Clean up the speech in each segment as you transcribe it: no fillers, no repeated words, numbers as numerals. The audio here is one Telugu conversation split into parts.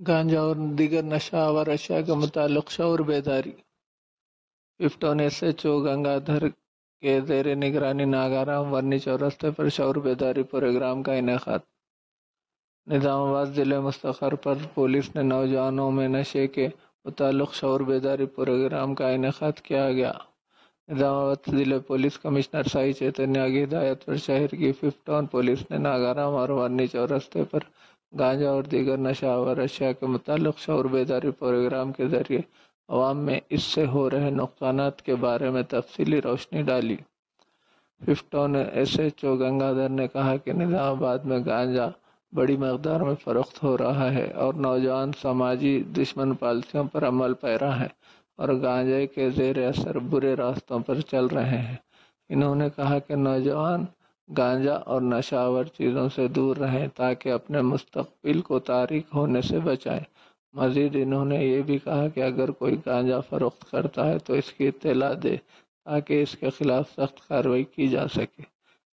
गांजा और दीगर नशावर अशिया के मुताल्लिक शऊर बेदारी। 15 SHO गंगाधर के ज़ेर निगरानी नागाराम वर्नी चौरस्ते पर शऊर बेदारी प्रोग्राम का इनेकाद। निज़ामाबाद जिले मुस्तखर पर पुलिस ने नौजवानों में नशे के मुताल्लिक शऊर बेदारी प्रोग्राम का इनेकाद किया गया। निज़ामाबाद जिले पुलिस कमिश्नर साई चैतन्य की हिदायत पर शहर की 15 पुलिस ने नागाराम और वर्नी चौरस्ते पर गांजा और दीगर नशावर अशिया के मुताल्लिक शऊर बेदारी प्रोग्राम के जरिए अवाम में इससे हो रहे नुकसानात के बारे में तफसीली रोशनी डाली। 15 SHO गंगाधर ने कहा कि निज़ामाबाद में गांजा बड़ी मकदार में फरोख्त हो रहा है और नौजवान समाजी दुश्मन पॉलिसियों पर अमल पैरा है और गांजे के ज़ेर असर बुरे रास्तों पर चल रहे हैं। इन्होंने कहा कि नौजवान गांजा और नशावर चीज़ों से दूर रहें ताकि अपने मुस्तकबिल को तारीक होने से बचाएं। मज़ीद इन्होंने ये भी कहा कि अगर कोई गांजा फरोख्त करता है तो इसकी इत्तला दे ताकि इसके खिलाफ सख्त कार्रवाई की जा सके।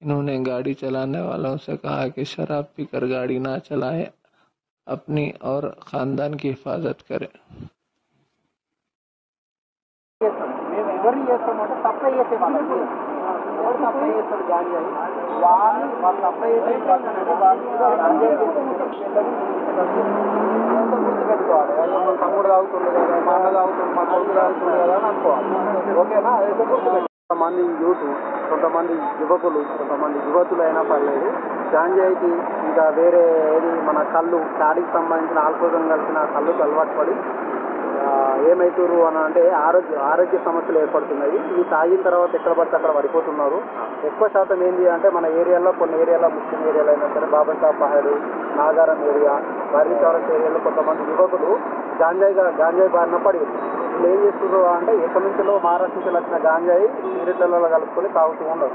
इन्होंने गाड़ी चलाने वालों से कहा कि शराब पीकर गाड़ी ना चलाएं, अपनी और ख़ानदान की हिफाजत करें। తమ్ముడు తాగుతుండే కదా, మా అన్న తాగుతుంది, మా కొడుకు తాగుతుండే కదా అని అనుకోవాలి. ఓకేనా? కొంతమంది యూత్, కొంతమంది యువకులు, కొంతమంది యువతులు అయినా పర్లేదు గాంజాయికి ఇంకా వేరే ఏది మన కళ్ళు తాడికి సంబంధించిన ఆల్కహాల్ కలిసిన కళ్ళుకి అలవాటు పడి ఏమవుతారు అని అంటే ఆరోగ్య సమస్యలు ఏర్పడుతున్నాయి. ఇవి తాగిన తర్వాత ఎక్కడ పడితే అక్కడ పడిపోతున్నారు. ఎక్కువ శాతం ఏంటి అంటే మన ఏరియాలో కొన్ని ఏరియాలో ముస్లిం ఏరియాలో అయినా సరే బాబాసాబ్ పహాడు, నాగారం ఏరియా, వర్ణి చౌరస్ ఏరియాలో కొంతమంది యువకులు గాంజాయి బారిన పడి వీళ్ళు ఏం చేస్తున్నారు అంటే ఎక్కడి నుంచో మహారాష్ట్ర నుంచి వచ్చిన గాంజాయి సిగరెట్లలో కలుపుకొని తాగుతూ ఉండరు.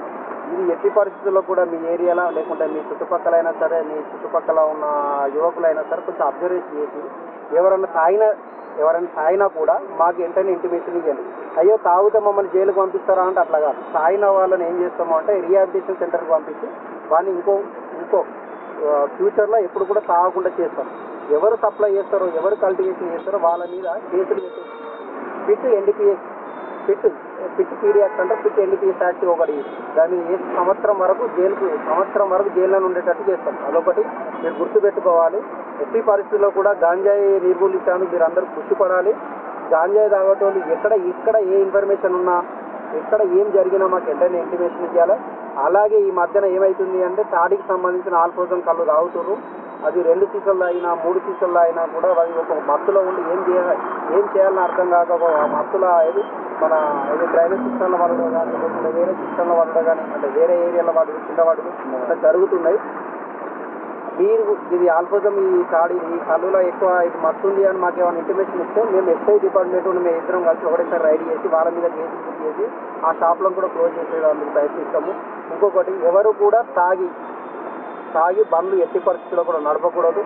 ఇది ఎట్టి పరిస్థితుల్లో కూడా మీ ఏరియాలో లేకుంటే మీ చుట్టుపక్కల అయినా సరే, మీ చుట్టుపక్కల ఉన్న యువకులైనా సరే కొంచెం అబ్జర్వేషన్ చేసి ఎవరైనా తాగినా కూడా మాకు వెంటనే ఇంటిమేషన్ ఇవ్వండి. అయ్యో తాగితే మమ్మల్ని జైలుకు పంపిస్తారా అంటే అట్లా కాదు. తాగిన వాళ్ళని ఏం చేస్తామో అంటే రీహాబిలిటేషన్ సెంటర్కి పంపించి వాడిని ఇంకో ఫ్యూచర్లో ఎప్పుడు కూడా తాగకుండా చేస్తాం. ఎవరు సప్లై చేస్తారో, ఎవరు కల్టివేషన్ చేస్తారో వాళ్ళ మీద కేసులు పెట్టి పిట్ పీడీ యాక్ట్ అంటే పిట్ NDPS యాక్ట్ ఒకటి, దాన్ని సంవత్సరం వరకు జైల్లో ఉండేటట్టు చేస్తాం. అదొకటి మీరు గుర్తుపెట్టుకోవాలి. ఎట్టి పరిస్థితుల్లో కూడా గాంజాయి నిర్మూలించడానికి మీరు అందరూ కృషి పడాలి. గాంజాయి తాగేటోళ్ళు ఎక్కడ ఏ ఇన్ఫర్మేషన్ ఉన్నా, ఎక్కడ ఏం జరిగినా మాకు వెంటనే ఇంటిమేషన్ ఇవ్వాలి. అలాగే ఈ మధ్యన ఏమవుతుంది అంటే తాడికి సంబంధించిన ఆల్కహాల్ కళ్ళు తాగుతున్నారు. అది 2 సీసాలు అయినా 3 సీసాలు అయినా కూడా అది ఒక మత్తులో ఉండి ఏం చేయాలని అర్థం కాక మత్తులో మన డ్రైనేజ్ సిస్టంలో వాడడం కానీ, లేకపోతే వేరే సిస్టంలో వాడడం కానీ, అంటే వేరే ఏరియాలో వాడు చిన్నవాడు అట్లా జరుగుతున్నాయి. మీరు ఇది ఆల్కోజం ఈ కళ్ళులో ఎక్కువ ఇది మత్తుంది అని మాకు ఏమైనా ఇంటిమేషన్ ఇస్తే మేము ఎస్ఐ డిపార్ట్మెంట్ మేము ఇద్దరం కలిసి ఒకటేసారి రైడ్ చేసి వాళ్ళ మీద కేసు బుక్ చేసి ఆ షాప్లను కూడా క్లోజ్ చేసేదానికి ప్రయత్నిస్తాము. ఇంకొకటి, ఎవరు కూడా తాగి బండ్లు ఎట్టి పరిస్థితుల్లో కూడా నడపకూడదు.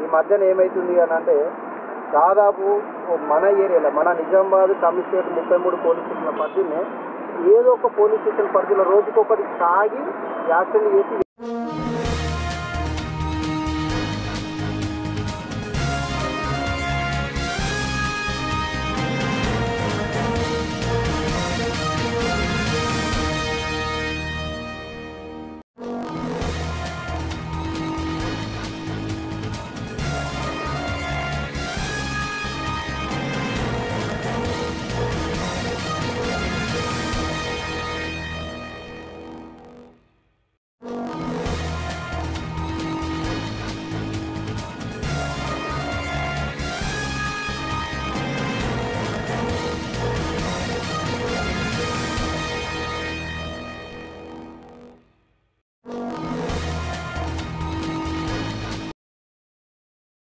ఈ మధ్యన ఏమవుతుంది అని అంటే దాదాపు మన ఏరియాలో మన నిజామాబాద్ కమిషనరేట్ 33 పోలీస్ స్టేషన్ల పరిధినే ఏదో ఒక పోలీస్ స్టేషన్ పరిధిలో రోజుకొకటి తాగి యాక్సిడెంట్ చేసి